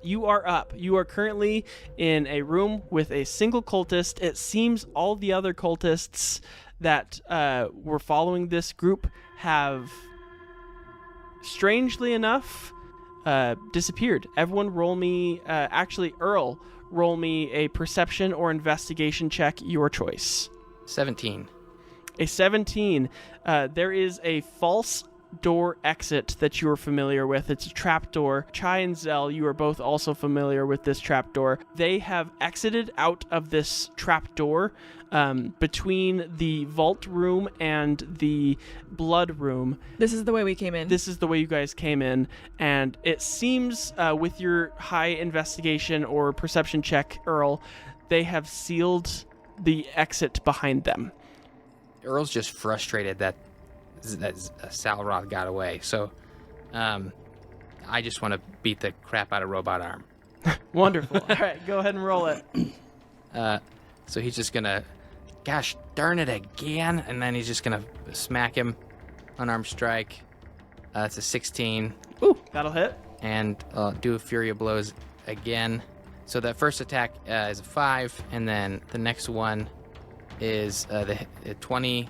you are up. You are currently in a room with a single cultist. It seems all the other cultists that were following this group have, strangely enough, disappeared. Everyone roll me, actually, Earl, roll me a perception or investigation check, your choice. 17. A 17. There is a false door exit that you are familiar with. It's a trapdoor. Chai and Zell, you are both also familiar with this trapdoor. They have exited out of this trapdoor between the vault room and the blood room. This is the way we came in. This is the way you guys came in, and it seems with your high investigation or perception check, Earl, they have sealed the exit behind them. Earl's just frustrated that Salroth got away, so I just want to beat the crap out of Robot Arm. Wonderful. All right, go ahead and roll it. So he's just gonna, gosh darn it again, and then he's just gonna smack him, unarmed strike. It's a 16. Ooh, that'll hit. And do a Fury of Blows again. So that first attack is a 5, and then the next one is the 20.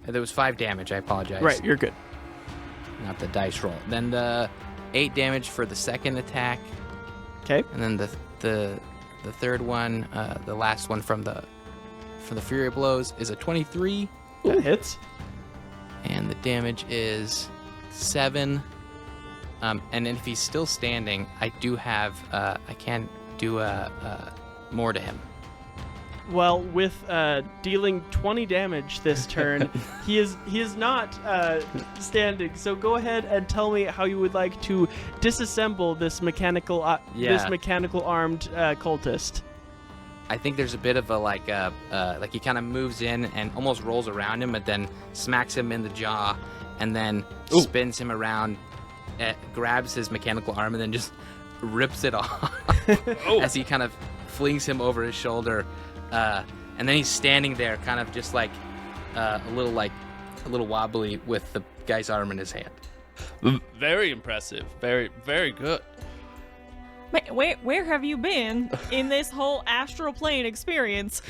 There was 5 damage, I apologize. Right, you're good. Not the dice roll. Then the 8 damage for the second attack. Okay. And then the third one, the last one for the Fury of Blows is a 23. That hits. And the damage is 7. And then if he's still standing, I do have, I can do more to him. Well, with dealing 20 damage this turn, he is not standing. So go ahead and tell me how you would like to disassemble this mechanical armed cultist. I think there's a bit of a like he kind of moves in and almost rolls around him, but then smacks him in the jaw, and then spins him around, grabs his mechanical arm, and then just rips it off as he kind of flings him over his shoulder. And then he's standing there, kind of just like a little wobbly with the guy's arm in his hand. Very impressive. Very, very good. Where have you been in this whole astral plane experience?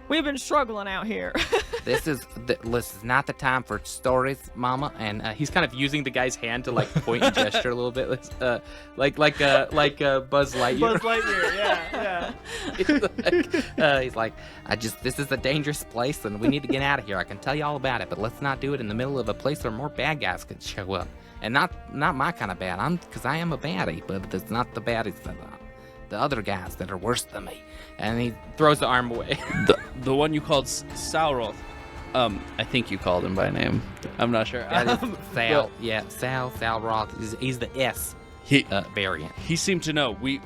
We've been struggling out here. This is not the time for stories, Mama. And he's kind of using the guy's hand to like point and gesture a little bit, like Buzz Lightyear. Buzz Lightyear, yeah. He's like, this is a dangerous place, and we need to get out of here. I can tell you all about it, but let's not do it in the middle of a place where more bad guys could show up, and not my kind of bad. Because I am a baddie, but it's not the baddies that the other guys that are worse than me. And he throws the arm away. The one you called Salroth. I think you called him by name. I'm not sure. That is Sal. Yeah, Salroth. He's the S variant. He seemed to know. We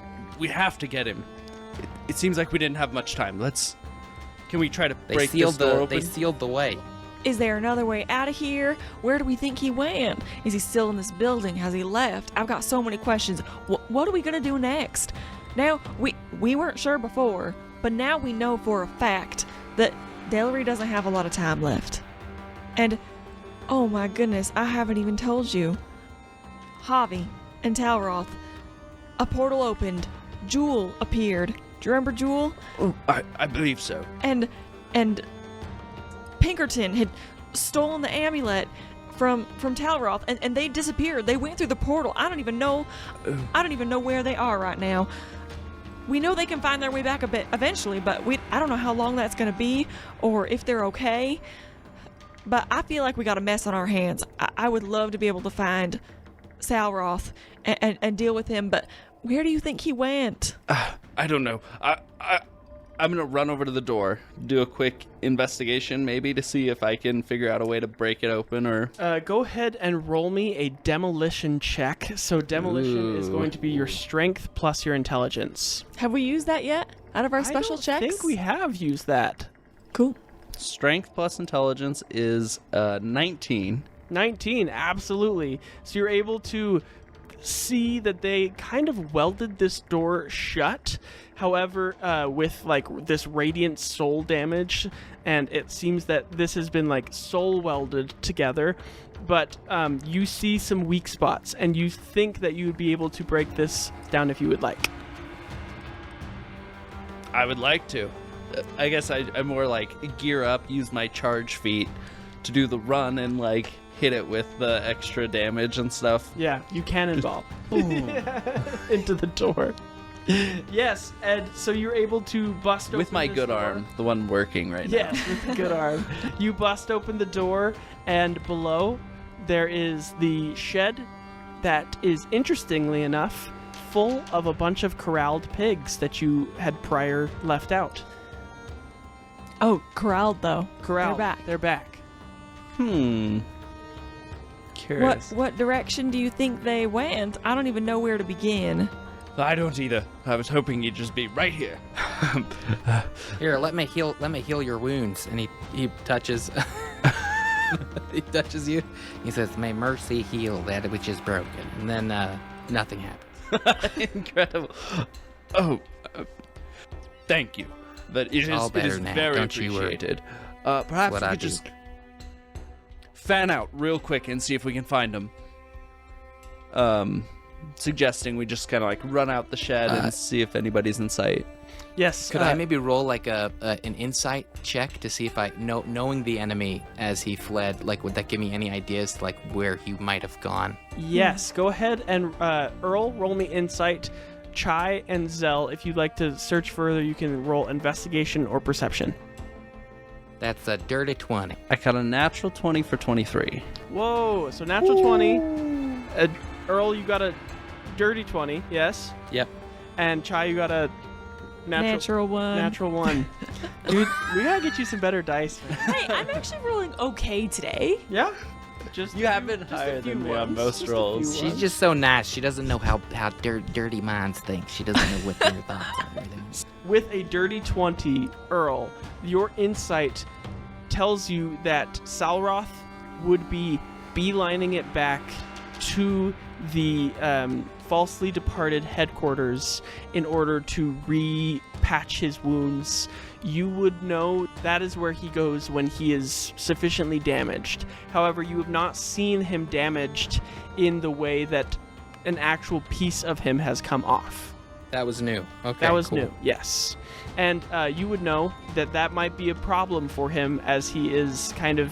have to get him. It seems like we didn't have much time. Can we try to break this door open? They sealed the way. Is there another way out of here? Where do we think he went? Is he still in this building? Has he left? I've got so many questions. What are we gonna do next? Now, we weren't sure before, but now we know for a fact that Delry doesn't have a lot of time left. And, oh my goodness, I haven't even told you. Javi and Talroth, a portal opened. Jewel appeared. Do you remember Jewel? Oh, I believe so. And Pinkerton had stolen the amulet from Talroth, and they disappeared. They went through the portal. I don't even know where they are right now. We know they can find their way back a bit eventually, but I don't know how long that's going to be or if they're okay. But I feel like we got a mess on our hands. I would love to be able to find Salroth and deal with him, but where do you think he went? I don't know. I'm going to run over to the door, do a quick investigation maybe to see if I can figure out a way to break it open or... Go ahead and roll me a demolition check. So demolition is going to be your strength plus your intelligence. Have we used that yet out of our special checks? I think we have used that. Cool. Strength plus intelligence is 19. 19, absolutely. So you're able to see that they kind of welded this door shut. However, with like this radiant soul damage, and it seems that this has been like soul welded together. But you see some weak spots, and you think that you would be able to break this down if you would like. I would like to. I guess I more like gear up, use my charge feat to do the run and like hit it with the extra damage and stuff. Yeah, you cannonball into the door. Yes, Ed, so you're able to bust open With my this good door. arm, the one working right now. Yes, with the good arm. You bust open the door, and below there is the shed that is, interestingly enough, full of a bunch of corralled pigs that you had prior left out. Oh, corralled though. Corralled. They're back. They're back. Curious. What direction do you think they went? I don't even know where to begin. I don't either. I was hoping you'd just be right here. Here, let me heal your wounds. And he touches he touches you. He says, "May mercy heal that which is broken." And then nothing happens. Incredible. Oh, thank you. But it all is better now, very don't you worry. appreciated. Perhaps What we I could do. just fan out real quick and see if we can find him. Suggesting we just kind of like run out the shed and see if anybody's in sight. Yes. Could I maybe roll like an insight check to see if knowing the enemy as he fled, like would that give me any ideas to like where he might have gone? Yes, go ahead and Earl, roll me insight. Chai and Zell, if you'd like to search further, you can roll investigation or perception. That's a dirty 20. I got a natural 20 for 23. Whoa, so natural 20. Earl, you got a dirty 20, yes? Yep. And Chai, you got a Natural one. Natural 1. Dude, we gotta get you some better dice, man. Hey, I'm actually rolling okay today. Yeah? Just You have been just a higher few than me on ones, most just a few rolls. She's ones. just so nice. She doesn't know how dirty minds think. She doesn't know what their thoughts are. With a dirty 20, Earl, your insight tells you that Salroth would be beelining it back to the falsely departed headquarters in order to re-patch his wounds. You would know that is where he goes when he is sufficiently damaged. However, you have not seen him damaged in the way that an actual piece of him has come off. That was new. Okay. That was cool. new, yes. And you would know that that might be a problem for him as he is kind of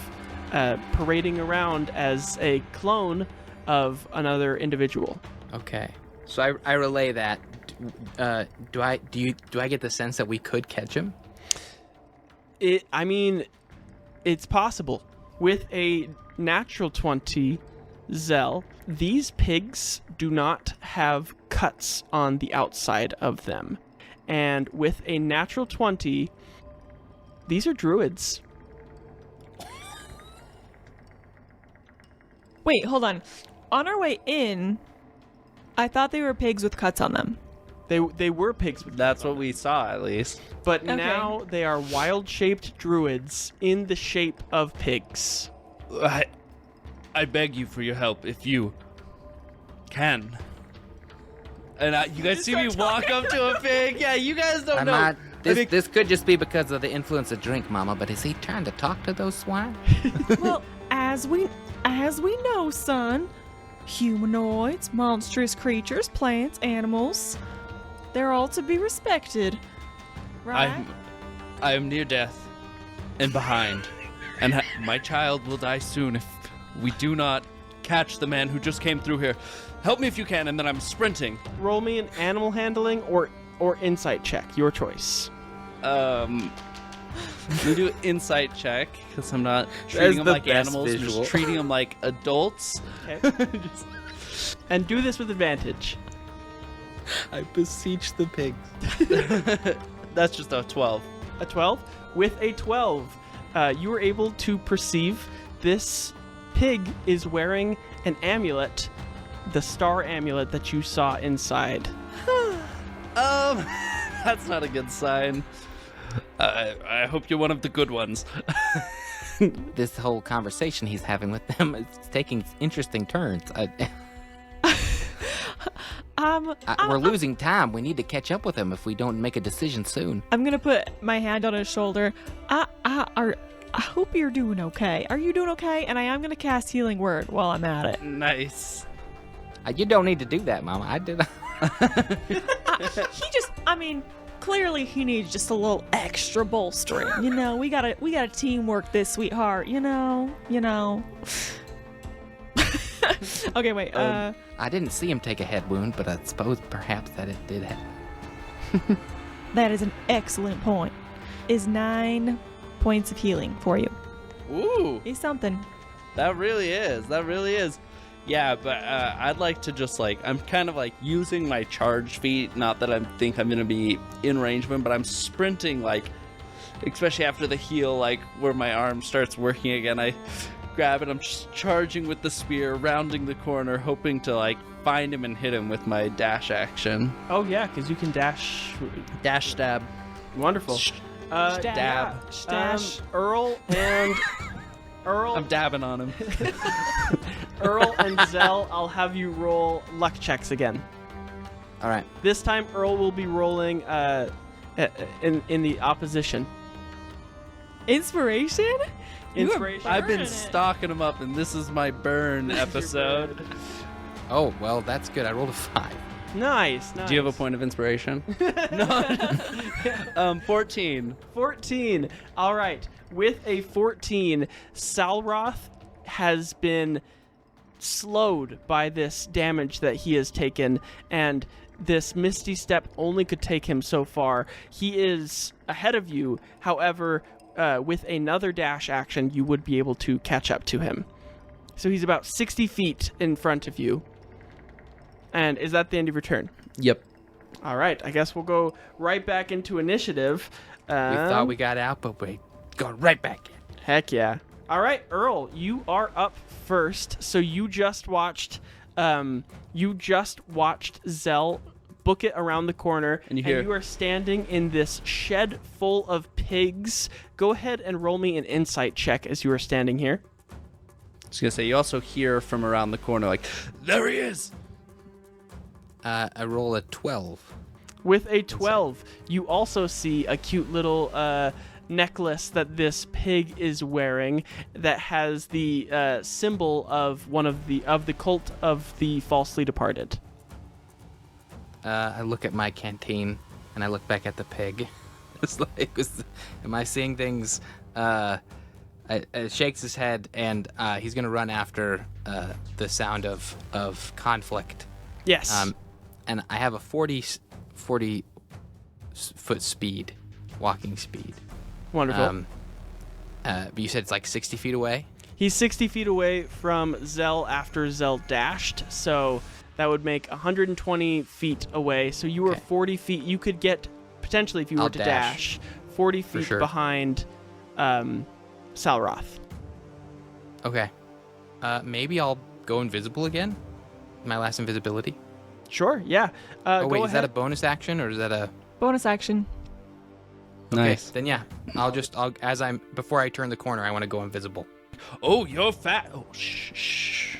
parading around as a clone of another individual. Okay. So I relay that. Do I get the sense that we could catch him? I mean, it's possible. With a natural 20, Zell, these pigs do not have cuts on the outside of them. And with a natural 20, these are druids. Wait, hold on. On our way in, I thought they were pigs with cuts on them. They were pigs with That's what we saw, at least. But Okay. now they are wild-shaped druids in the shape of pigs. I beg you for your help if you can. And you guys see me walk up to a pig? Yeah, you guys don't I'm know. not. I think- This could just be because of the influence of drink, Mama. But is he trying to talk to those swine? Well, as we know, son, humanoids, monstrous creatures, plants, animals, they're all to be respected. Right? I am near death and behind, and my child will die soon if we do not catch the man who just came through here. Help me if you can, and then I'm sprinting. Roll me an animal handling or insight check, your choice. Let me do an insight check because I'm not That treating is them the like best animals. I'm visual. just treating them like adults. Okay. And do this with advantage. I beseech the pigs. That's just a 12. A 12? With a 12, you were able to perceive this pig is wearing an amulet, the star amulet that you saw inside. That's not a good sign. I hope you're one of the good ones. This whole conversation he's having with them is taking interesting turns. We're losing time. We need to catch up with him if we don't make a decision soon. I'm gonna put my hand on his shoulder. I hope you're doing okay. Are you doing okay? And I am gonna cast Healing Word while I'm at it. Nice. You don't need to do that, Mama. I did. Clearly he needs just a little extra bolstering. You know, we gotta teamwork this, sweetheart. You know. Okay, wait. I didn't see him take a head wound, but I suppose perhaps that it did happen. That is an excellent point. Is 9 points of healing for you. Ooh, Is something. that really is. Yeah, but I'd like to just I'm kind of using my charge feat. Not that I think I'm gonna be in range of him, but I'm sprinting especially after the heal, where my arm starts working again. I grab it. I'm just charging with the spear, rounding the corner, hoping to find him and hit him with my dash action. Oh yeah, because you can dash. Dash stab. Wonderful. Dab. Earl and Earl. I'm dabbing on him. Earl and Zell, I'll have you roll luck checks again. All right. This time, Earl will be rolling in the opposition. Inspiration? Inspiration. I've been Burning it. stalking him up, and this is my burn episode. Oh, well, that's good. I rolled a 5. Nice. Do you have a point of inspiration? No. 14. 14. All right. With a 14, Salroth has been slowed by this damage that he has taken, and this Misty Step only could take him so far. He is ahead of you. However, with another dash action, you would be able to catch up to him. So he's about 60 feet in front of you. And is that the end of your turn? Yep. All right. I guess we'll go right back into initiative. We thought we got out, but we going right back in. Heck yeah. All right, Earl, you are up first. So you just watched Zell book it around the corner, and you are standing in this shed full of pigs. Go ahead and roll me an insight check as you are standing here. I was gonna say, you also hear from around the corner, there he is. I roll a 12. With a 12, you also see a cute little necklace that this pig is wearing that has the symbol of one of the cult of the falsely departed. I look at my canteen and I look back at the pig. It's am I seeing things? It shakes his head, and he's gonna run after the sound of conflict. Yes. And I have a 40 foot speed, walking speed. Wonderful. But you said it's 60 feet away? He's 60 feet away from Zell after Zell dashed, so that would make 120 feet away. So you were 40 feet. You could get, potentially if you were to dash 40 feet behind Salroth. Okay. Maybe I'll go invisible again? My last invisibility? Sure, yeah. Wait, is that a bonus action, or is that a... Bonus action. Nice. Okay, then yeah. Before I turn the corner, I want to go invisible. Oh, you're fat. Oh, shh.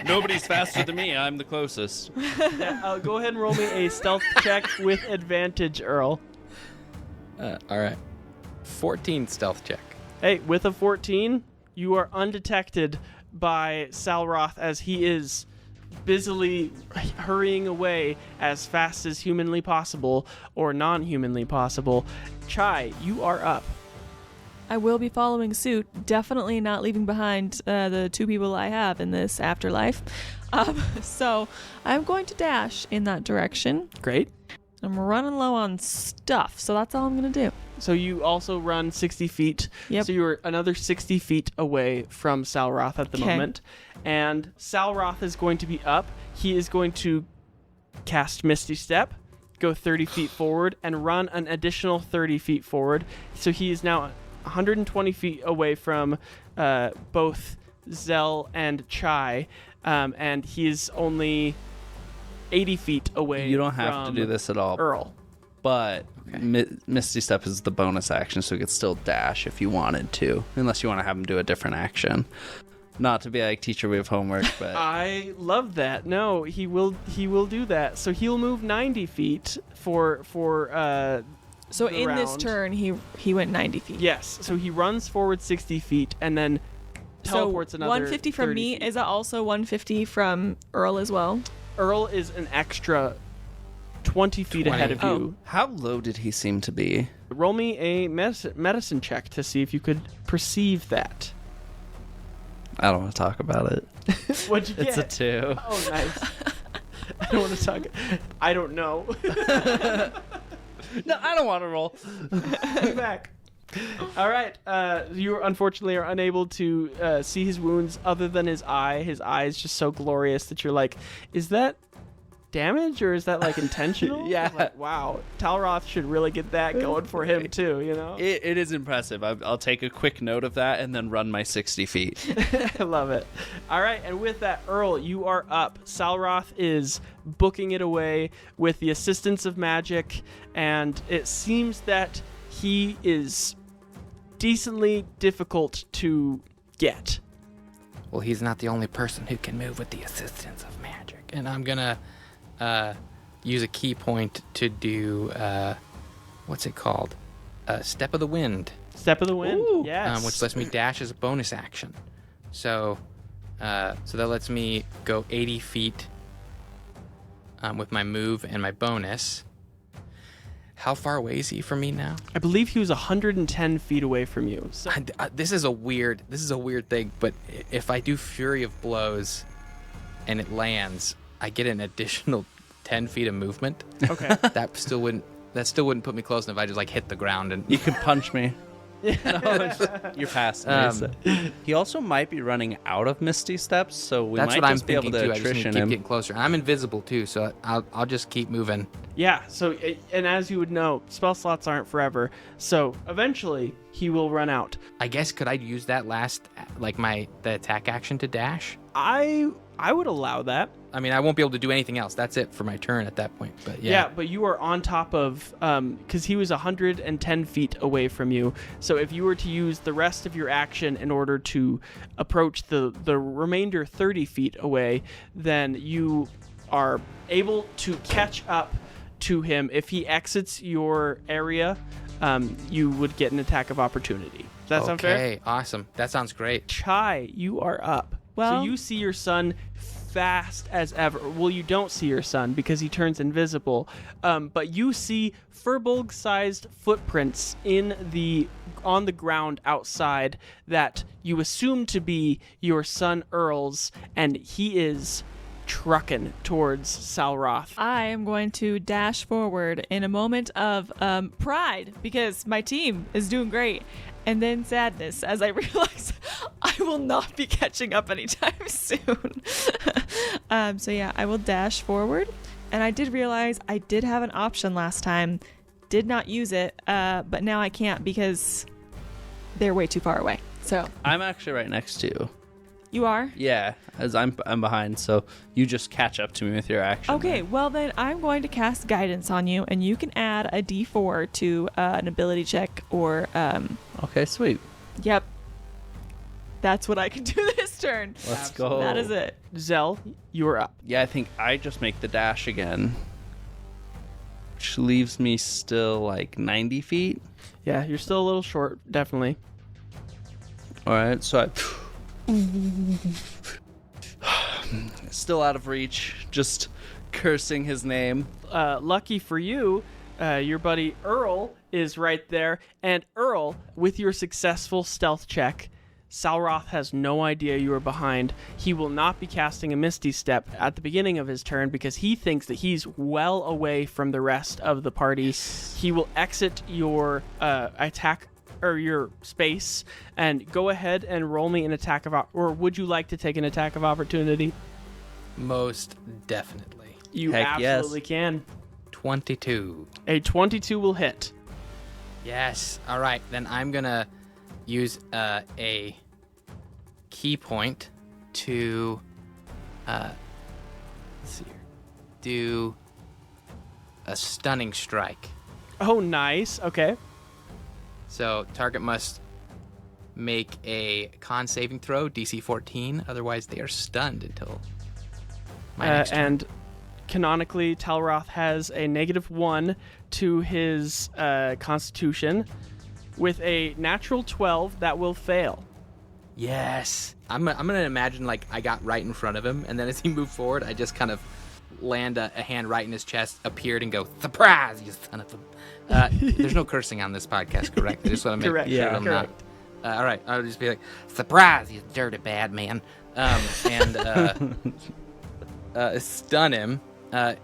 Nobody's faster than me. I'm the closest. Yeah, go ahead and roll me a stealth check with advantage, Earl. All right. 14 stealth check. Hey, with a 14, you are undetected by Salroth as he is busily hurrying away as fast as humanly possible or non-humanly possible. Chai, you are up. I will be following suit, definitely not leaving behind the 2 people I have in this afterlife. So I'm going to dash in that direction. Great. I'm running low on stuff, so that's all I'm going to do. So you also run 60 feet. Yep. So you're another 60 feet away from Salroth at the moment. And Salroth is going to be up. He is going to cast Misty Step, go 30 feet forward, and run an additional 30 feet forward. So he is now 120 feet away from both Zell and Chai. And he is only 80 feet away. You don't have to do this at all. Earl. But Misty Step is the bonus action, so you could still dash if you wanted to, unless you want to have him do a different action. Not to be like, teacher, we have homework, but I love that. No, he will do that. So he'll move 90 feet for So the in this round. turn, he went 90 feet. Yes. So he runs forward 60 feet and then teleports so another 150 from 30 me. feet. Is that also 150 from Earl as well? Earl is an extra 20 feet ahead of 20. you. how low did he seem to be? Roll me a medicine check to see if you could perceive that. I don't want to talk about it. What'd you It's get? a 2. Oh, nice. I don't want to talk. I don't know. No, I don't want to roll. Back. All right. You unfortunately are unable to see his wounds other than his eye. His eye is just so glorious that you're like, is that damage or is that like intentional? Yeah. Like, wow. Talroth should really get that going for him too, you know? It is impressive. I'll take a quick note of that and then run my 60 feet. I love it. All right, and with that, Earl, you are up. Salroth is booking it away with the assistance of magic, and it seems that he is decently difficult to get. Well, he's not the only person who can move with the assistance of magic. And I'm going to use a key point to do, what's it called? Step of the Wind, Step of the Wind, Ooh. yes. which lets me dash as a bonus action. So that lets me go 80 feet with my move and my bonus. How far away is he from me now? I believe he was 110 feet away from you. So This is a weird thing, but if I do Fury of Blows and it lands, I get an additional 10 feet of movement. okay. That still wouldn't put me close enough if I just like hit the ground and You can punch me. You're past me. He also might be running out of Misty Steps, so we that's might what I'm just be able thinking to too. I just need attrition to keep him. getting closer. And I'm invisible too, so I'll just keep moving. Yeah, so, and as you would know, spell slots aren't forever, so eventually he will run out. I guess could I use that last the attack action to dash? I would allow that. I mean, I won't be able to do anything else. That's it for my turn at that point. But Yeah, but you are on top of, because he was 110 feet away from you. So if you were to use the rest of your action in order to approach the remainder 30 feet away, then you are able to catch up to him. If he exits your area, you would get an attack of opportunity. Does that sound fair? Okay, awesome. That sounds great. Chai, you are up. Well- so you see your son fast as ever. Well, you don't see your son because he turns invisible. But you see Furbolg-sized footprints on the ground outside that you assume to be your son Earl's, and he is trucking towards Salroth. I am going to dash forward in a moment of pride because my team is doing great, and then sadness as I realize I will not be catching up anytime soon. So yeah, I will dash forward, and I did realize I did have an option last time, did not use it, but now I can't because they're way too far away. So I'm actually right next to you. you are? Yeah, as I'm behind, so you just catch up to me with your action. Okay, well then I'm going to cast guidance on you, and you can add a d4 to an ability check or Okay, sweet. Yep. That's what I can do this turn. Let's go. That is it. Zell, you are up. Yeah, I think I just make the dash again, which leaves me still like 90 feet. Yeah, you're still a little short, definitely. All right, so still out of reach, just cursing his name. Lucky for you, your buddy Earl is right there. And Earl, with your successful stealth check, Salroth has no idea you are behind. He will not be casting a Misty Step at the beginning of his turn because he thinks that he's well away from the rest of the party. He will exit your attack or your space and go ahead and roll me an attack of or would you like to take an attack of opportunity? Most definitely. You Heck yes. absolutely can. 22. A 22 will hit. Yes. All right. Then I'm going to use a key point to let's see here. Do a stunning strike. Oh, nice. Okay. So target must make a con saving throw, DC 14. Otherwise, they are stunned until my next turn. And canonically, Talroth has a -1 to his Constitution. With a natural 12, that will fail. Yes. I'm gonna imagine like I got right in front of him, and then as he moved forward, I just kind of land a hand right in his chest, appeared, and go, "Surprise, you son of a..." There's no cursing on this podcast, correct? I just want to make Correct. sure Yeah. I'm Correct. not. All right, I'll just be like, "Surprise, you dirty bad man," and stun him,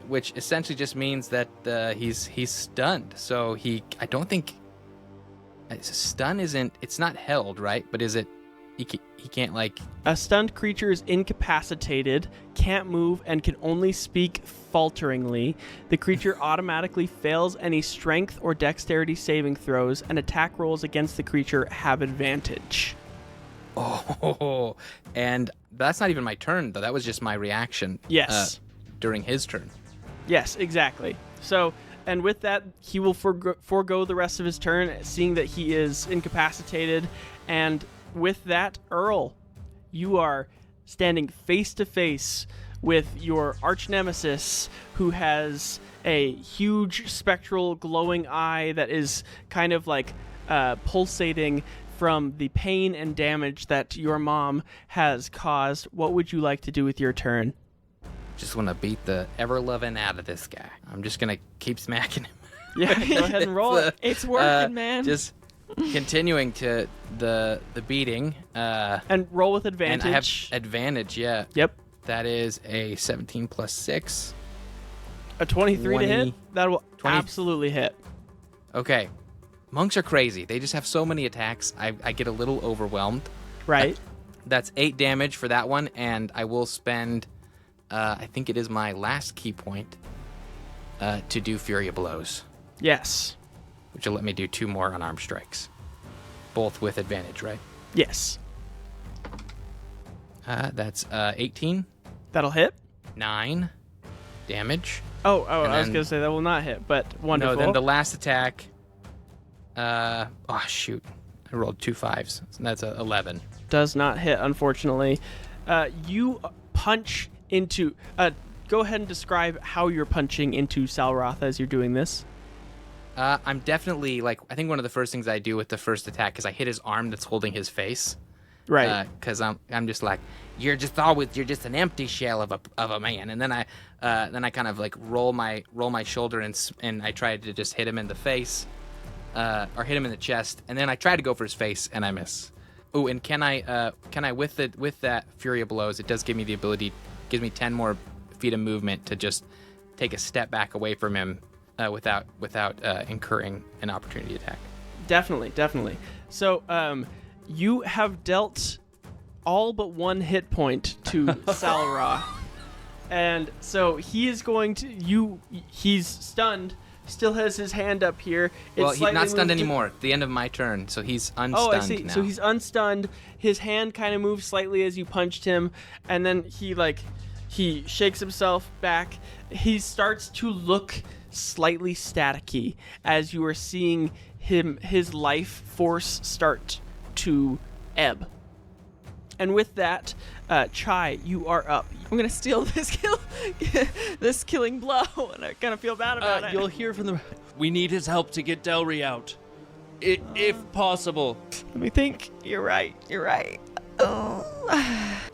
which essentially just means that he's stunned. So I don't think stun isn't. It's not held, right? But is it? He can't like. A stunned creature is incapacitated, can't move, and can only speak falteringly. The creature automatically fails any strength or dexterity saving throws, and attack rolls against the creature have advantage. Oh, and that's not even my turn, though. That was just my reaction. Yes. During his turn. Yes, exactly. So, and with that, he will forego the rest of his turn, seeing that he is incapacitated. And with that, Earl, you are standing face to face with your arch nemesis, who has a huge spectral glowing eye that is kind of like pulsating from the pain and damage that your mom has caused. What would you like to do with your turn? Just want to beat the ever-loving out of this guy. I'm just going to keep smacking him. Yeah, go ahead and roll it. It's working, man. Just continuing to the beating. And roll with advantage. And I have advantage, yeah. Yep. That is a 17 plus 6. A 23 to hit? That will 20. absolutely hit. Okay. Monks are crazy. They just have so many attacks. I get a little overwhelmed. Right. That's 8 damage for that one, and I will spend, I think it is my last key point, to do Fury of Blows. Yes. Which will let me do 2 more unarmed strikes. Both with advantage, right? Yes. That's 18. That'll hit. 9 damage. Oh, I was going to say that will not hit, but wonderful. No, then the last attack, oh, shoot. I rolled 2 5s. So that's a 11. Does not hit, unfortunately. You punch into... go ahead and describe how you're punching into Salroth as you're doing this. I'm definitely, like, I think one of the first things I do with the first attack is I hit his arm that's holding his face. Right. Because I'm just like, you're just an empty shell of a man. And then I kind of like roll my shoulder and I tried to just hit him in the face, or hit him in the chest. And then I try to go for his face and I miss. Oh, and can I with that Fury of Blows, it does give me the ability, gives me 10 more feet of movement to just take a step back away from him without incurring an opportunity attack. Definitely. So, you have dealt all but 1 hit point to Salroth. And so he is going to... He's stunned, still has his hand up here. Well, he's not stunned anymore. At the end of my turn, so he's unstunned now. Oh, I see. So he's unstunned. His hand kind of moves slightly as you punched him, and then he shakes himself back. He starts to look slightly staticky as you are seeing his life force start to ebb. And with that, Chai, you are up. I'm gonna steal this killing blow, and I kind of feel bad about it. You'll hear from the... We need his help to get Delry out. If possible. Let me think. You're right. Oh.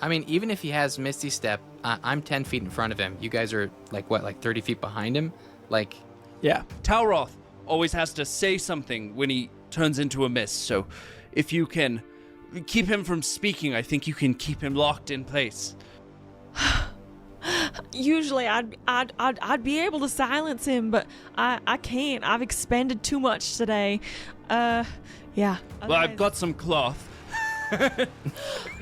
I mean, even if he has Misty Step, I'm 10 feet in front of him. You guys are like 30 feet behind him? Like... Yeah. Talroth always has to say something when he turns into a mist, so if you can keep him from speaking, I think you can keep him locked in place. Usually I'd be able to silence him, but I can't. I've expended too much today. Yeah. Well, I've got some cloth.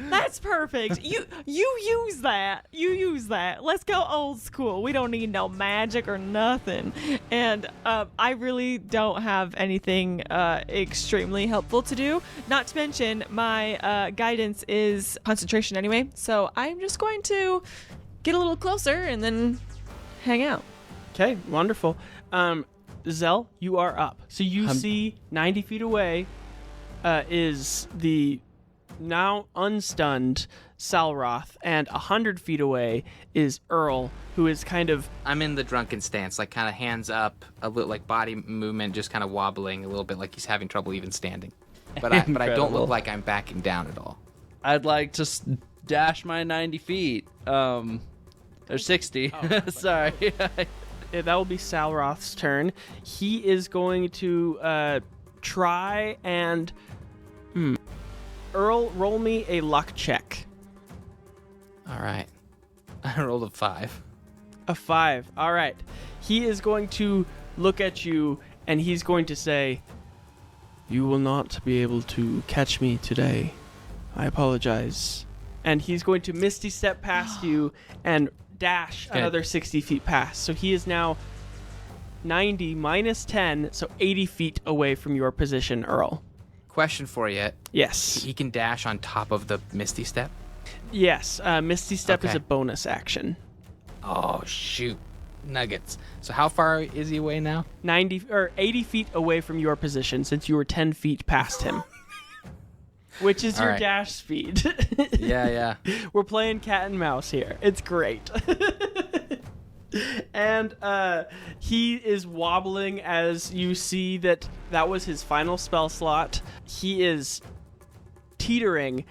That's perfect. You use that. Let's go old school. We don't need no magic or nothing. And I really don't have anything extremely helpful to do. Not to mention my guidance is concentration anyway. So I'm just going to get a little closer and then hang out. Okay, wonderful. Zell, you are up. So you see 90 feet away is the now unstunned Salroth, and 100 feet away is Earl, who is kind of... I'm in the drunken stance, like kind of hands up, a little like body movement, just kind of wobbling a little bit, like he's having trouble even standing. But I don't look like I'm backing down at all. I'd like to dash my 90 feet. Or 60. Oh, Sorry. Yeah, that will be Salroth's turn. He is going to try and... Earl, roll me a luck check. All right. I rolled a 5. A 5. All right. He is going to look at you, and he's going to say, "You will not be able to catch me today. I apologize." And he's going to misty step past you and dash another 60 feet past. So he is now 90 minus 10, so 80 feet away from your position, Earl. Question for you. Yes. He can dash on top of the Misty Step? Yes. Misty step is Okay. a bonus action. Oh, shoot. Nuggets. So how far is he away now? 90 or 80 feet away from your position, since you were 10 feet past him. Which is All your right. dash speed. Yeah. We're playing cat and mouse here. It's great. And he is wobbling as you see that was his final spell slot. He is teetering.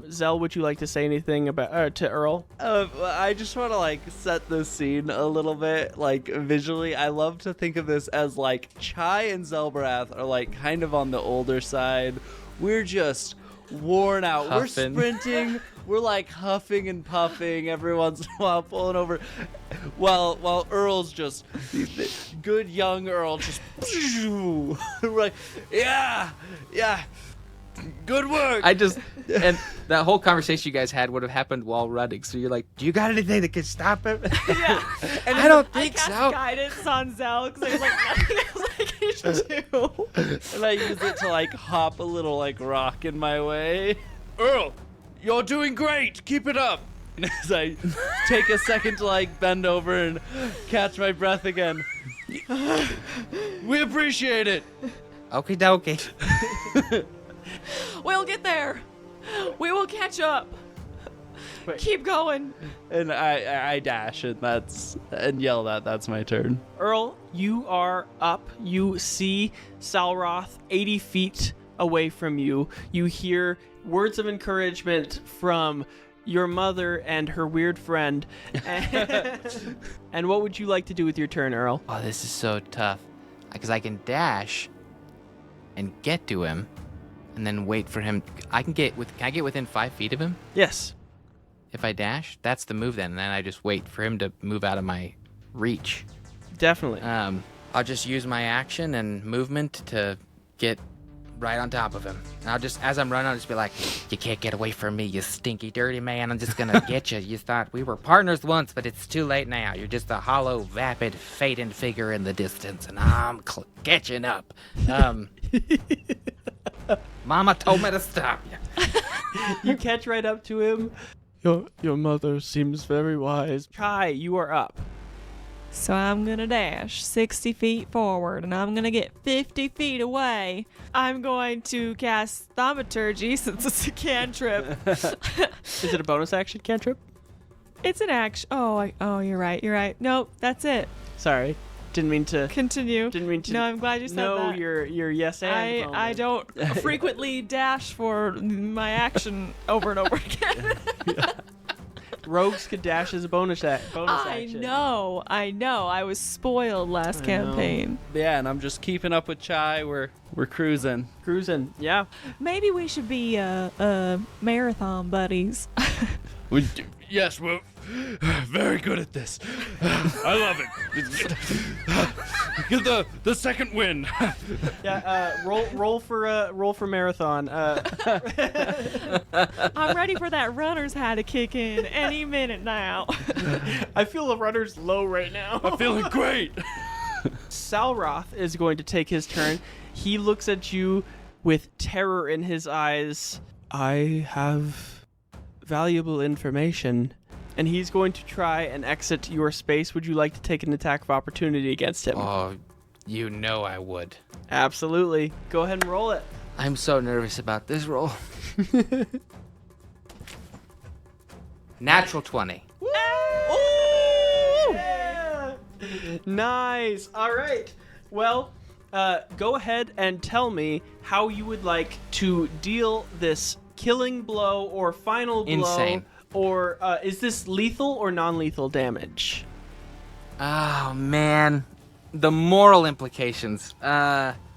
Zell, would you like to say anything about to Earl? I just want to like set the scene a little bit, like visually. I love to think of this as like Chai and Zelbrath are like kind of on the older side. We're just worn out. Huffing. We're sprinting. We're like huffing and puffing every once in a while, pulling over. While Earl's just good young Earl just we're like, yeah. Good work. And that whole conversation you guys had would have happened while running. So you're like, do you got anything that can stop him? Yeah. And I don't I think cast so. guidance on Zell because I was like, nothing else I can do. And I use it to like hop a little like rock in my way. Earl, you're doing great. Keep it up. And as I take a second to like bend over and catch my breath again. We appreciate it. Okie dokie. We'll get there. We will catch up. Wait. Keep going. And I dash and yell that. That's my turn. Earl, you are up. You see Salroth 80 feet away from you. You hear words of encouragement from your mother and her weird friend. And what would you like to do with your turn, Earl? Oh, this is so tough. Because I can dash and get to him and then wait for him. Can I get within 5 feet of him? Yes. If I dash, that's the move then. And then I just wait for him to move out of my reach. Definitely. I'll just use my action and movement to get right on top of him. And I'll just, as I'm running, I'll just be like, "You can't get away from me, you stinky, dirty man. I'm just gonna get you. You thought we were partners once, but it's too late now. You're just a hollow, vapid, fading figure in the distance, and I'm catching up." Mama told me to stop you. You catch right up to him. Your mother seems very wise. Chai, you are up. So I'm going to dash 60 feet forward, and I'm going to get 50 feet away. I'm going to cast Thaumaturgy since it's a cantrip. Is it a bonus action cantrip? It's an action. Oh, you're right. Nope, that's it. Sorry. Didn't mean to. Continue. Didn't mean to. No, I'm glad you said No, that. your yes and I moment. don't frequently dash for my action over and over again. Rogues could dash as a bonus action. I know. I was spoiled last I know. campaign. Yeah, and I'm just keeping up with Chai. We're cruising. Cruising. Yeah. Maybe we should be marathon buddies. Yes, we're very good at this. I love it. Get the second win. Yeah. Roll for marathon. I'm ready for that runner's high to kick in any minute now. I feel the runner's low right now. I'm feeling great. Salroth is going to take his turn. He looks at you with terror in his eyes. I have valuable information. And he's going to try and exit your space. Would you like to take an attack of opportunity against him? Oh, you know I would. Absolutely. Go ahead and roll it. I'm so nervous about this roll. Natural 20. Yeah. Nice. All right. Well, go ahead and tell me how you would like to deal this killing blow or final blow. Insane. Or is this lethal or non-lethal damage? Oh, man. The moral implications.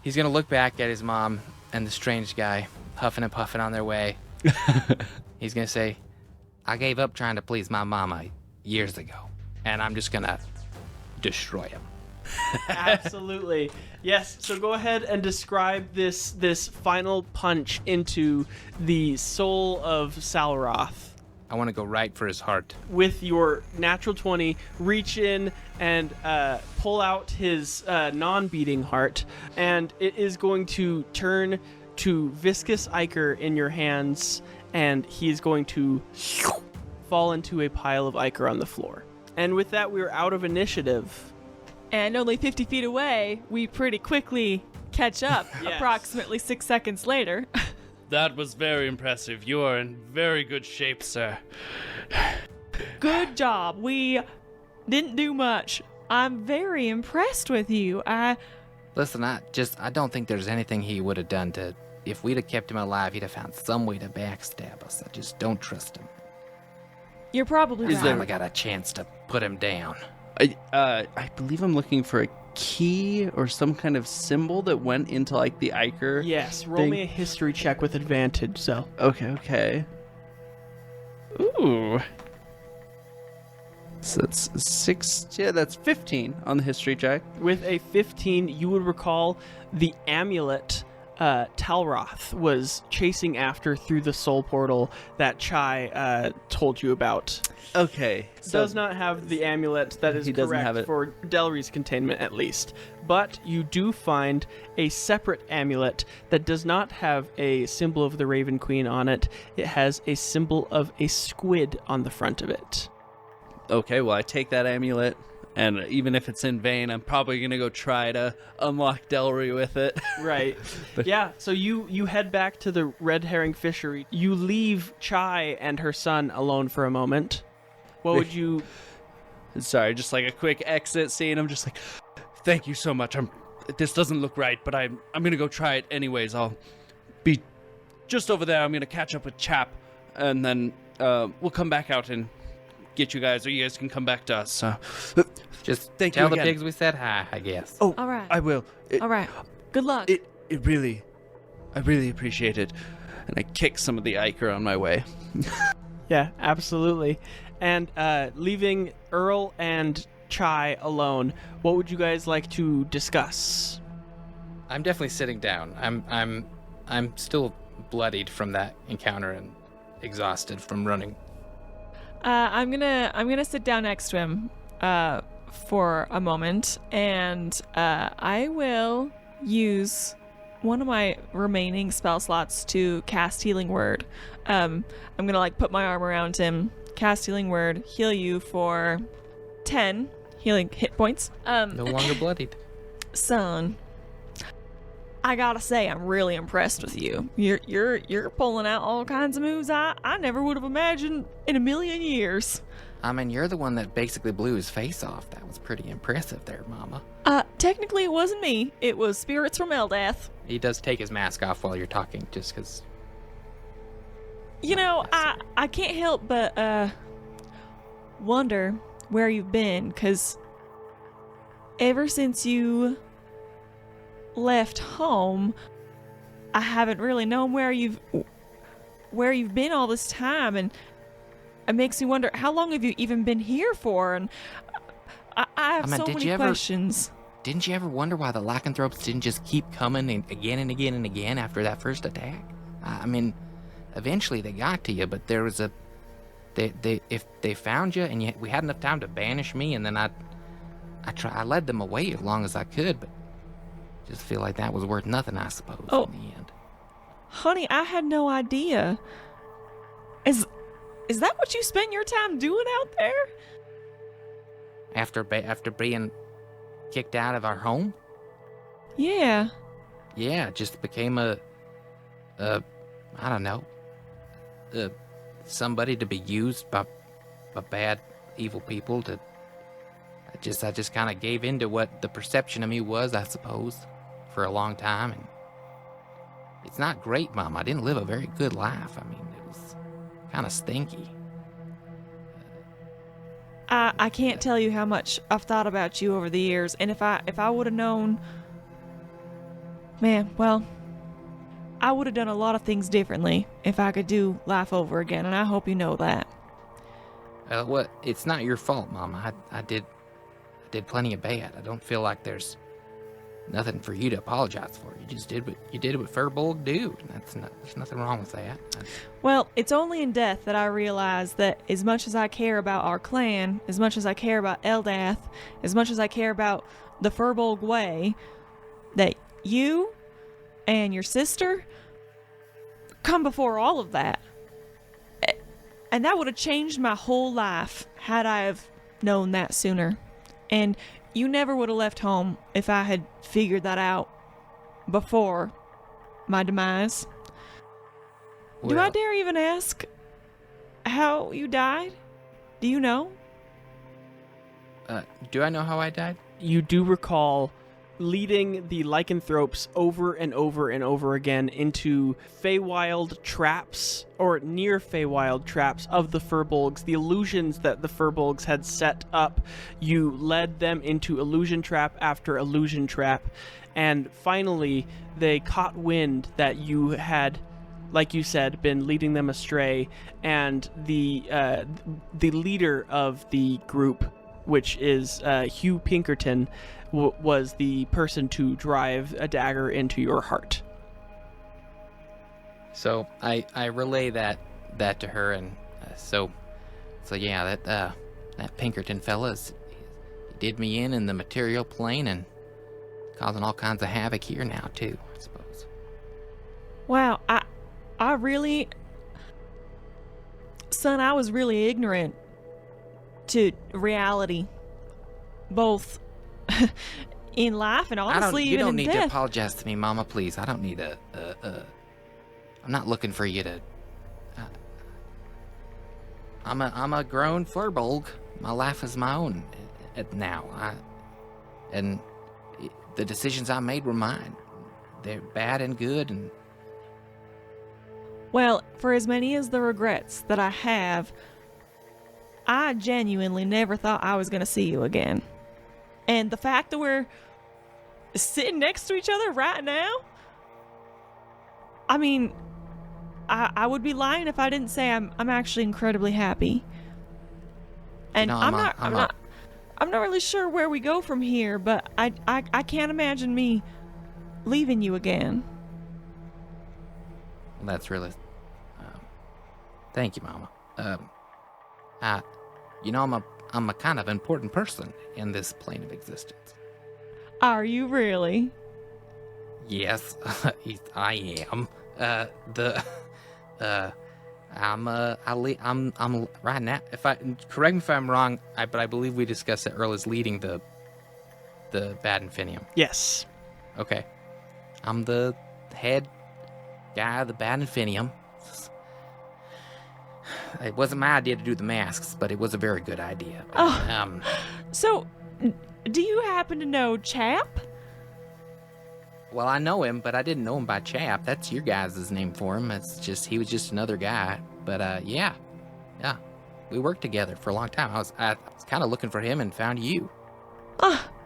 He's going to look back at his mom and the strange guy huffing and puffing on their way. He's going to say, I gave up trying to please my mama years ago, and I'm just going to destroy him. Absolutely. Yes, so go ahead and describe this final punch into the soul of Salroth. I want to go right for his heart. With your natural 20, reach in and pull out his non-beating heart, and it is going to turn to viscous ichor in your hands, and he is going to fall into a pile of ichor on the floor. And with that, we are out of initiative. And only 50 feet away, we pretty quickly catch up, Yes. approximately 6 seconds later. That was very impressive. You are in very good shape, sir. Good job. We didn't do much. I'm very impressed with you. Listen, I don't think there's anything he would have done to... If we'd have kept him alive, he'd have found some way to backstab us. I just don't trust him. You're probably This right. time I got a chance to put him down. I believe I'm looking for a key or some kind of symbol that went into like the ichor. Yes, roll me a history check with advantage, so. Okay. Ooh. So that's 6. Yeah, that's 15 on the history check. With a 15, you would recall the amulet Talroth was chasing after through the soul portal that Chai told you about. Okay. Does not have the amulet that is He doesn't correct have it. for Delry's containment, at least. But you do find a separate amulet that does not have a symbol of the Raven Queen on it. It has a symbol of a squid on the front of it. Okay, well, I take that amulet, and even if it's in vain, I'm probably going to go try to unlock Delry with it. Right. Yeah, so you head back to the Red Herring Fishery. You leave Chai and her son alone for a moment. What would you... Sorry, just like a quick exit scene. I'm just like, thank you so much. This doesn't look right, but I'm going to go try it anyways. I'll be just over there. I'm going to catch up with Chap, and then we'll come back out and get you guys, or you guys can come back to us. So, Just Thank tell you the again. pigs we said hi, I guess. oh, All right. I will. All right. Good luck. I really appreciate it. And I kick some of the ichor on my way. Yeah, absolutely. And leaving Earl and Chai alone, what would you guys like to discuss? I'm definitely sitting down. I'm still bloodied from that encounter and exhausted from running. I'm gonna sit down next to him for a moment, and I will use one of my remaining spell slots to cast Healing Word. I'm gonna like put my arm around him, cast Healing Word, heal you for 10 healing hit points. No longer bloodied. Son, I gotta say, I'm really impressed with you. You're pulling out all kinds of moves I never would have imagined in a million years. I mean, you're the one that basically blew his face off. That was pretty impressive there, Mama. Technically it wasn't me. It was spirits from Eldath. He does take his mask off while you're talking, just because. You know, I can't help but wonder where you've been, 'cause ever since you left home, I haven't really known where you've been all this time, and it makes me wonder, how long have you even been here for? And I have I mean, so did many you ever- questions. Didn't you ever wonder why the lycanthropes didn't just keep coming again and again and again after that first attack? I mean, eventually they got to you, but there was a... If they found you and we had enough time to banish me, and then I led them away as long as I could, but just feel like that was worth nothing, I suppose, Oh. in the end. Honey, I had no idea. Is that what you spent your time doing out there? After being kicked out of our home? Yeah. Yeah, just became a I don't know, somebody to be used by bad, evil people to. I just kind of gave in to what the perception of me was, I suppose, for a long time, and it's not great, Mom. I didn't live a very good life. I mean, it was kind of stinky. I can't tell you how much I've thought about you over the years, and if I would have known, man, well, I would have done a lot of things differently if I could do life over again, and I hope you know that. What? It's not your fault, Mom. I did plenty of bad. I don't feel like there's nothing for you to apologize for. You just did what Furbolg do. There's nothing wrong with that. Well, it's only in death that I realize that as much as I care about our clan, as much as I care about Eldath, as much as I care about the Furbolg way, that you and your sister come before all of that. And that would have changed my whole life had I have known that sooner. And you never would have left home if I had figured that out before my demise. Well, Do I dare even ask how you died? Do you know? Do I know how I died? You do recall leading the lycanthropes over and over and over again into Feywild traps, or near Feywild traps of the Furbolgs, the illusions that the Furbolgs had set up. You led them into illusion trap after illusion trap, and finally they caught wind that you had, like you said, been leading them astray, and the leader of the group, which is Hugh Pinkerton, was the person to drive a dagger into your heart. So I relay that to her, and so yeah, that Pinkerton fella's he did me in the material plane and causing all kinds of havoc here now too, I suppose. Wow, I really, son, I was really ignorant to reality, both in life and honestly you even don't in need death. to apologize to me, Mama, please. I don't need I'm not looking for you to. I'm a grown Furbolg. My life is my own now. And the decisions I made were mine. They're bad and good, and Well, for as many as the regrets that I have, I genuinely never thought I was going to see you again. And the fact that we're sitting next to each other right now, I mean, I would be lying if I didn't say I'm actually incredibly happy. And You know, I'm not really sure where we go from here, but I can't imagine me leaving you again. well, that's really. Thank you, Mama. I'm a kind of important person in this plane of existence. Are you really? Yes, I am. I'm right now. If I correct me if I'm wrong, but I believe we discussed that Earl is leading the Bad Infinium. Yes. Okay, I'm the head guy of the Bad Infinium. It wasn't my idea to do the masks, but it was a very good idea. So, do you happen to know Chap? Well, I know him, but I didn't know him by Chap. That's your guys' name for him. He was just another guy. But yeah, we worked together for a long time. I was kind of looking for him and found you.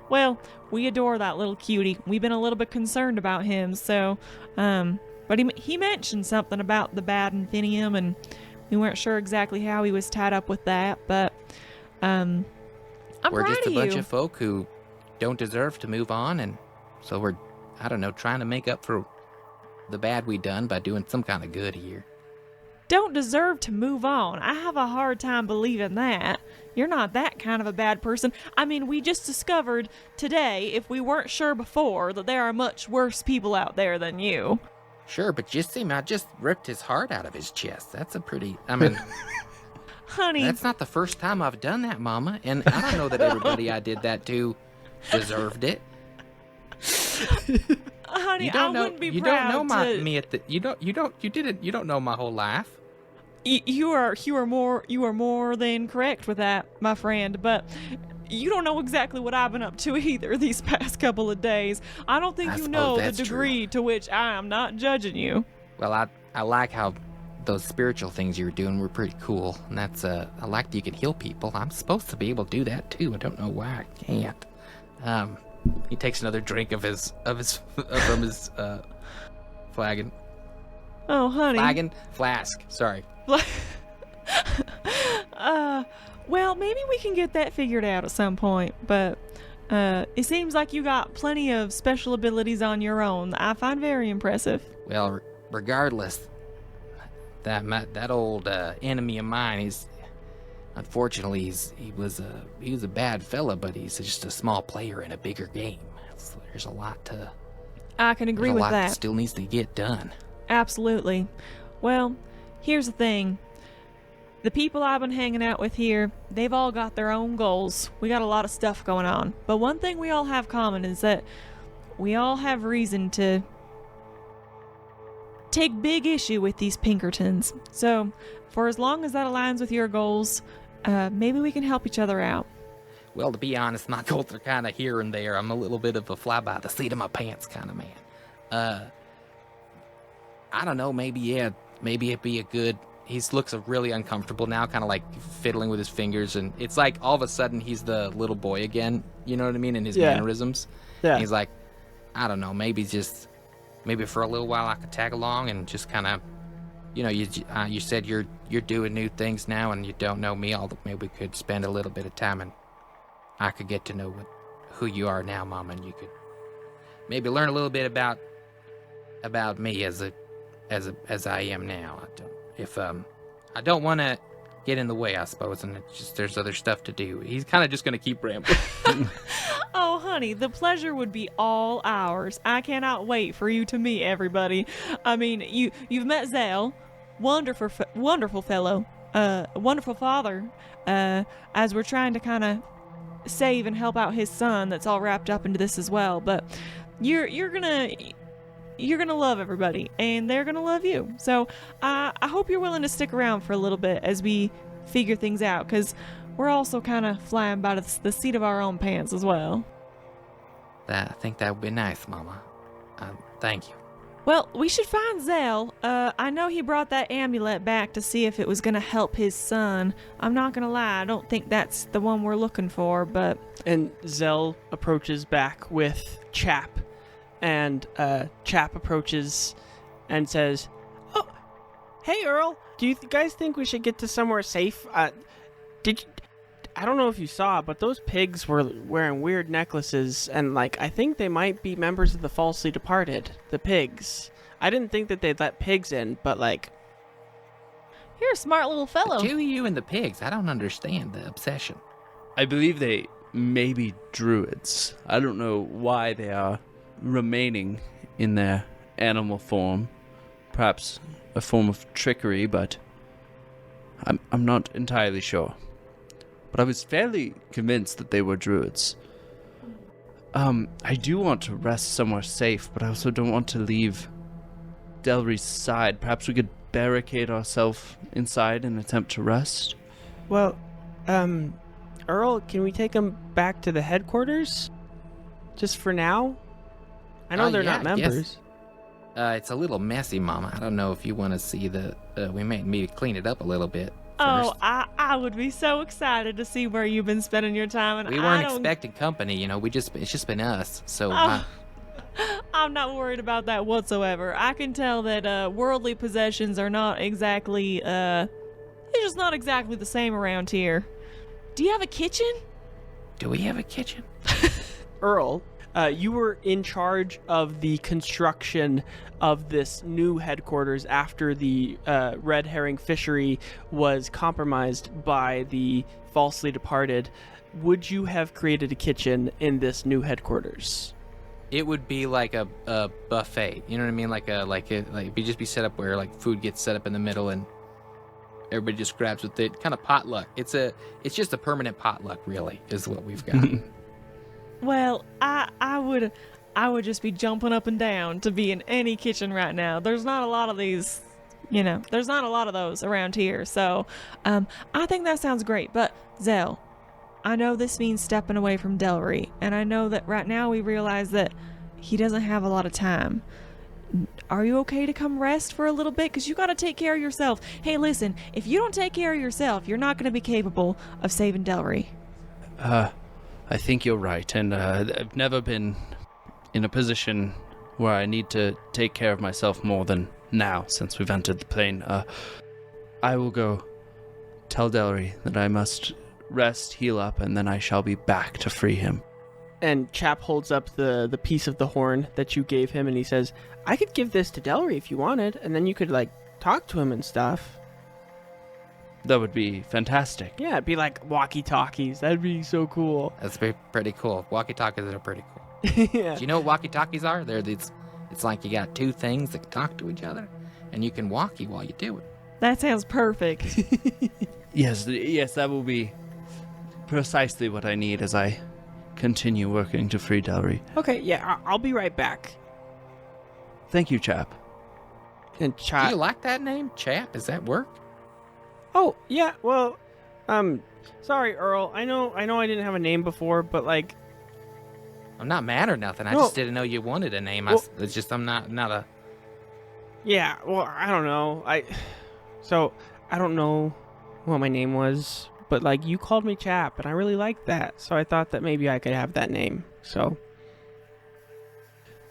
Well, we adore that little cutie. We've been a little bit concerned about him, so, but he mentioned something about the Bad Infinium, and we weren't sure exactly how he was tied up with that, but, I'm We're proud just a of bunch you. of folk who don't deserve to move on, and so we're, I don't know, trying to make up for the bad we done by doing some kind of good here. Don't deserve to move on. I have a hard time believing that. You're not that kind of a bad person. I mean, we just discovered today, if we weren't sure before, that there are much worse people out there than you. Sure, but just see me, I just ripped his heart out of his chest. That's a pretty, I mean, Honey, that's not the first time I've done that, Mama, and I don't know that everybody I did that to deserved it. honey, You don't I know. wouldn't be You proud don't know to. me at the. You don't know my whole life. You are more than correct with that, my friend. But you don't know exactly what I've been up to either these past couple of days. I don't think I you suppose know the that's true. degree to which I am not judging you. Well, I like how those spiritual things you were doing were pretty cool, and that's I like that you could heal people. I'm supposed to be able to do that too. I don't know why I can't. He takes another drink of his from his flagon. Oh, honey. Flask. Sorry. Well, maybe we can get that figured out at some point, but it seems like you got plenty of special abilities on your own. I find very impressive. Well, regardless, that old enemy of mine, unfortunately he was a bad fella, but he's just a small player in a bigger game. So there's a lot to. I can agree there's a with lot that. that still needs to get done. Absolutely. Well, here's the thing. The people I've been hanging out with here, they've all got their own goals. We got a lot of stuff going on. But one thing we all have common is that we all have reason to take big issue with these Pinkertons. So, for as long as that aligns with your goals, maybe we can help each other out. Well, to be honest, my goals are kind of here and there. I'm a little bit of a fly by the seat of my pants kind of man. I don't know, maybe it'd be a good. He looks really uncomfortable now, kind of like fiddling with his fingers, and it's like all of a sudden he's the little boy again. You know what I mean? In his mannerisms. Yeah. And he's like, I don't know, maybe for a little while I could tag along and just kind of, you said you're doing new things now and you don't know me. Maybe we could spend a little bit of time and I could get to know who you are now, Mom, and you could maybe learn a little bit about me as I am now. I don't want to get in the way, I suppose, and it's just there's other stuff to do. He's kind of just going to keep rambling. Oh, honey, the pleasure would be all ours. I cannot wait for you to meet everybody. I mean, you've met Zell, wonderful fellow, wonderful father. As we're trying to kind of save and help out his son, that's all wrapped up into this as well. But you're gonna love everybody, and they're gonna love you. So I hope you're willing to stick around for a little bit as we figure things out, because we're also kind of flying by the seat of our own pants as well. I think that would be nice, Mama. Thank you. Well, we should find Zell. I know he brought that amulet back to see if it was gonna help his son. I'm not gonna lie, I don't think that's the one we're looking for, but... And Zell approaches back with Chap. And Chap approaches and says, "Oh, hey Earl, do you guys think we should get to somewhere safe? I don't know if you saw, but those pigs were wearing weird necklaces, and I think they might be members of the falsely departed. The pigs. I didn't think that they'd let pigs in, but You're a smart little fellow. The two of you and the pigs, I don't understand the obsession. I believe they may be druids. I don't know why they are remaining in their animal form. Perhaps a form of trickery, but I'm not entirely sure. But I was fairly convinced that they were druids. I do want to rest somewhere safe, but I also don't want to leave Delry's side. Perhaps we could barricade ourselves inside and attempt to rest. well, Earl, can we take them back to the headquarters? Just for now? I know they're yeah, not members. It's a little messy, Mama. I don't know if you want to see we may need to clean it up a little bit. Oh, first. I would be so excited to see where you've been spending your time. And We weren't expecting company, it's just been us. So I'm not worried about that whatsoever. I can tell that worldly possessions are not exactly, they're just not exactly the same around here. Do you have a kitchen? do we have a kitchen? Earl, you were in charge of the construction of this new headquarters after the red herring fishery was compromised by the falsely departed. Would you have created a kitchen in this new headquarters? It would be like a buffet. You know what I mean? It'd just be set up where food gets set up in the middle and everybody just grabs with it. Kind of potluck. It's just a permanent potluck, really, is what we've got. Well, I I would just be jumping up and down to be in any kitchen right now. There's not a lot of these, there's not a lot of those around here. So I think that sounds great. But Zell, I know this means stepping away from Delry, and I know that right now we realize that he doesn't have a lot of time. Are you okay to come rest for a little bit? Because you got to take care of yourself. Hey, listen, if you don't take care of yourself, you're not going to be capable of saving Delry. I think you're right, and I've never been in a position where I need to take care of myself more than now since we've entered the plane. I will go tell Delry that I must rest, heal up, and then I shall be back to free him. And Chap holds up the piece of the horn that you gave him, and he says, I could give this to Delry if you wanted, and then you could, talk to him and stuff. That would be fantastic. Yeah, it'd be like walkie-talkies. That'd be so cool. That's pretty cool. Walkie-talkies are pretty cool. Yeah. Do you know what walkie-talkies are? It's like you got two things that can talk to each other, and you can walkie while you do it. That sounds perfect. Yes, that will be precisely what I need as I continue working to free Delry. Okay, yeah, I'll be right back. Thank you, Chap. And Do Chap... you like that name, Chap? Does that work? Oh, yeah, well, sorry, Earl. I know I didn't have a name before, but, I'm not mad or nothing. I No. just didn't know you wanted a name. Well- It's just I'm not a... Yeah, well, I don't know. I don't know what my name was, but, you called me Chap, and I really liked that, so I thought that maybe I could have that name, so...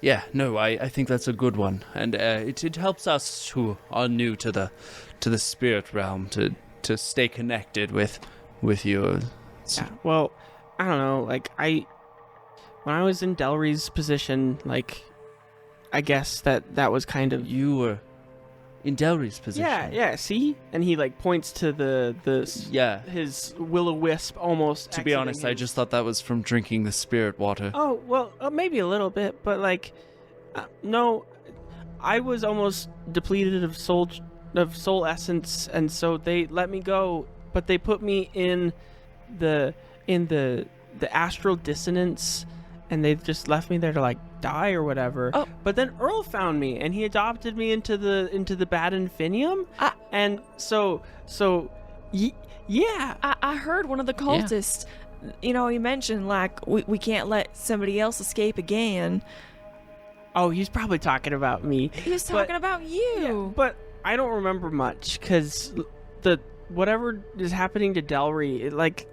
Yeah, no, I think that's a good one, and it helps us who are new to the spirit realm to stay connected with you. Yeah, well, I don't know, when I was in Delry's position, I guess that was kind of... You were in Delry's position. Yeah, see? And he, points to his will-o-wisp almost To be honest, exiting I his- just thought that was from drinking the spirit water. Oh, well, maybe a little bit, but, no, I was almost depleted of soul essence, and so they let me go, but they put me in the astral dissonance, and they just left me there to die or whatever. Oh. But then Earl found me, and he adopted me into the Bad Infinium, and so yeah. I heard one of the cultists, he mentioned, we can't let somebody else escape again. Oh, he's probably talking about me. He was talking about you. Yeah, but I don't remember much because whatever is happening to Delry, it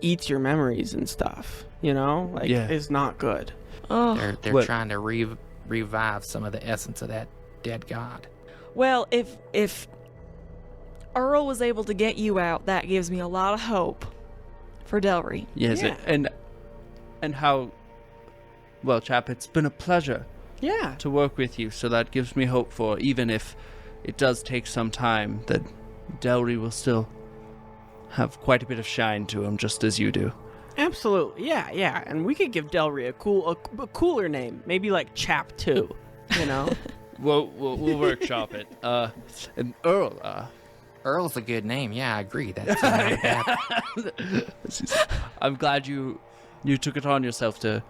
eats your memories and stuff. It's not good. Oh. They're What? trying to revive some of the essence of that dead god. Well, if Earl was able to get you out, that gives me a lot of hope for Delry. Yes, Yeah. and how... Well, Chap, it's been a pleasure Yeah. to work with you, so that gives me hope for, even if it does take some time, that Delry will still have quite a bit of shine to him, just as you do. Absolutely. Yeah. And we could give Delry a cooler name, maybe Chap 2. We'll workshop it. And Earl, Earl's a good name. Yeah, I agree. That's not bad. I'm glad you took it on yourself to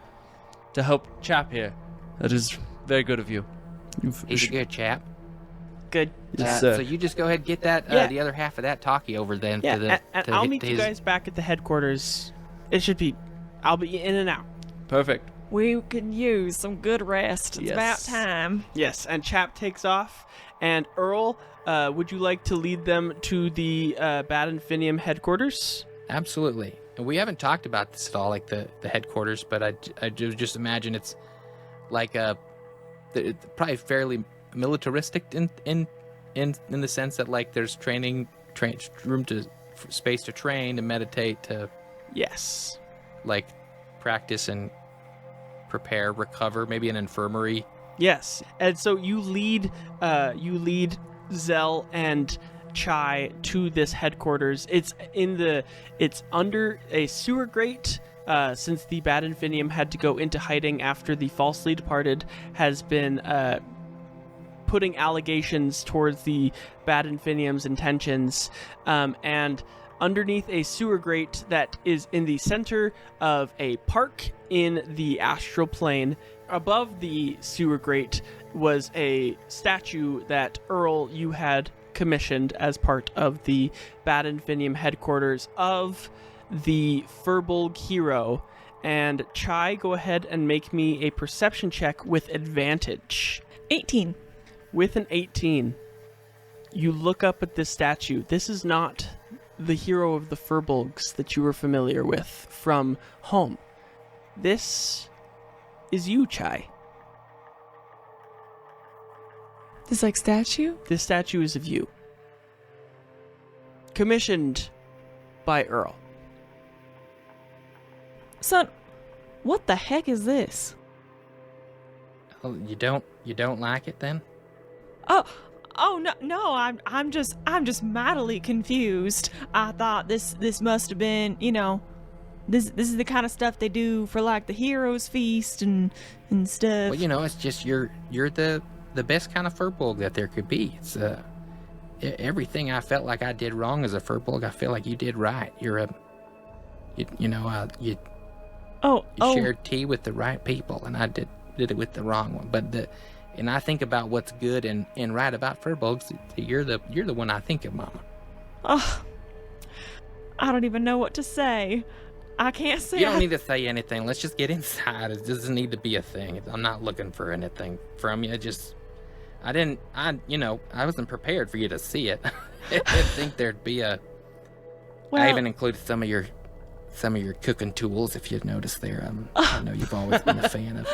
help Chap here. That is very good of you. He's a good chap. Good. Yes, So you just go ahead and get that Yeah. the other half of that talkie over then. Yeah. To the, and to I'll hit meet you his- guys back at the headquarters. I'll be in and out. Perfect. We could use some good rest. It's Yes. about time. Yes, and Chap takes off. And Earl, would you like to lead them to the Bad Infinium headquarters? Absolutely. And we haven't talked about this at all, the headquarters, but I just imagine it's it's probably fairly militaristic in the sense that there's space to train, to meditate, to Yes. practice and prepare, recover, maybe an infirmary. Yes. And so you lead Zell and Chai to this headquarters. It's under a sewer grate, since the Bad Infinium had to go into hiding after the falsely departed has been putting allegations towards the Bad Infinium's intentions, and underneath a sewer grate that is in the center of a park in the astral plane, above the sewer grate was a statue that Earl, you had commissioned as part of the Bad Infinium headquarters of the Firbolg hero. And Chai, go ahead and make me a perception check with advantage. 18. With an 18, you look up at this statue. This is not the hero of the Firbolgs that you were familiar with from home. This is you, Chai. This like statue? This statue is of you. Commissioned by Earl. Son, what the heck is this? Oh, you don't like it then? Oh no! I'm just madly confused. I thought this must have been, this is the kind of stuff they do for like the heroes feast and stuff. Well, it's just you're the best kind of Firbolg that there could be. It's everything I felt like I did wrong as a Firbolg, I feel like you did right. You shared tea with the right people, and I did it with the wrong one. But and I think about what's good and right about Firbolgs. You're the one I think of, Mama. Oh, I don't even know what to say. I can't say. You don't need to say anything. Let's just get inside. It doesn't need to be a thing. I'm not looking for anything from you. I wasn't prepared for you to see it. I didn't think there'd be a. Well, I even included some of your cooking tools, if you've noticed there. I know you've always been a fan of.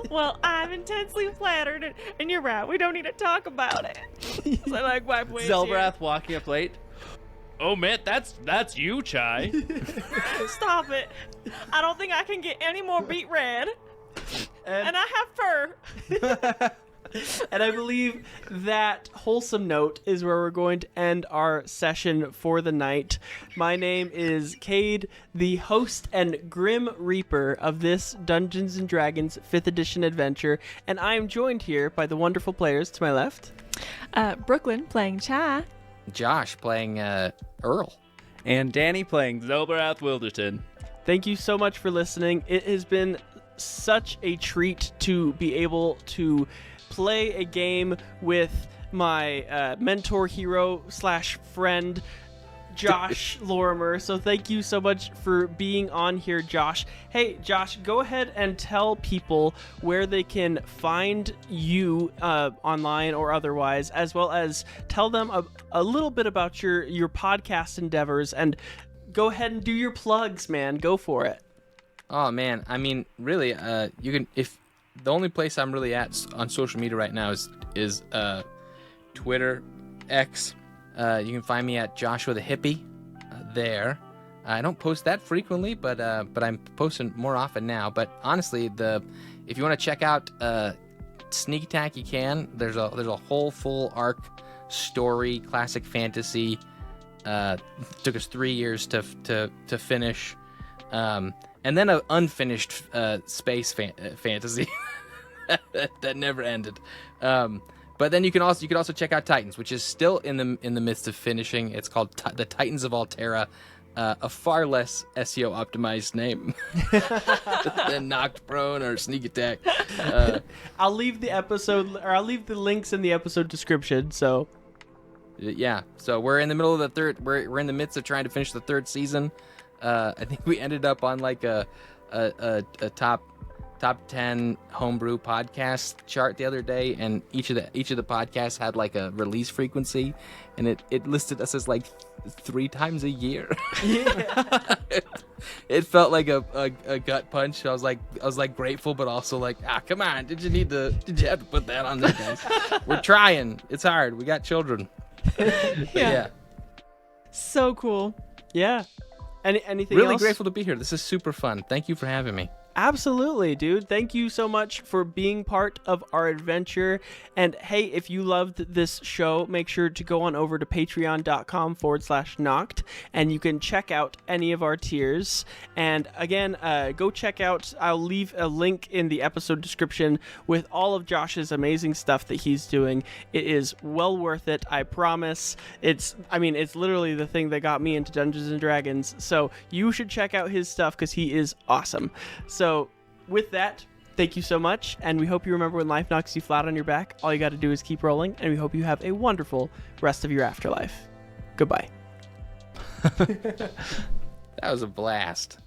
Well, I'm intensely flattered, and you're right. We don't need to talk about it. So like wipe away. Zelbrath walking up late. Oh man, that's you, Chai. Stop it! I don't think I can get any more beet red. And I have fur. And I believe that wholesome note is where we're going to end our session for the night. My name is Cade, the host and Grim Reaper of this Dungeons & Dragons 5th edition adventure, and I am joined here by the wonderful players to my left. Brooklyn playing Chai. Josh playing Earl. And Danny playing Zelbrath Wilderton. Thank you so much for listening. It has been such a treat to be able to play a game with my mentor hero / friend, Josh Lorimer. So thank you so much for being on here, Josh. Hey, Josh, go ahead and tell people where they can find you online or otherwise, as well as tell them a little bit about your podcast endeavors, and go ahead and do your plugs, man. Go for it. Oh man, I mean, really, you can, if the only place I'm really at on social media right now is Twitter, X. You can find me at Joshua the Hippie there. I don't post that frequently, but I'm posting more often now. But honestly, if you want to check out Sneak Attack, you can. There's a whole full arc story, classic fantasy. Took us 3 years to finish. And then an unfinished space fantasy that never ended. But then you could also check out Titans, which is still in the midst of finishing. It's called the Titans of Altera, a far less SEO optimized name than Knocked Prone or Sneak Attack. I'll leave the links in the episode description. So yeah, so we're in the middle of the third. We're in the midst of trying to finish the third season. I think we ended up on like a top 10 homebrew podcast chart the other day, and each of the podcasts had like a release frequency, and it listed us as like 3 times a year. Yeah. It felt like a gut punch. I was like grateful, but also like, come on, did you have to put that on there, guys? We're trying. It's hard. We got children. Yeah. So cool. Yeah. Anything really else? Grateful to be here. This is super fun. Thank you for having me. Absolutely, dude. Thank you so much for being part of our adventure. And hey, if you loved this show, make sure to go on over to patreon.com/knocked, and you can check out any of our tiers. And again, go check out, I'll leave a link in the episode description with all of Josh's amazing stuff that he's doing. It is well worth it, I promise. It's literally the thing that got me into Dungeons & Dragons. So you should check out his stuff because he is awesome. So with that, Thank you so much, and we hope you remember when life knocks you flat on your back, all you got to do is keep rolling, and we hope you have a wonderful rest of your afterlife. Goodbye. That was a blast.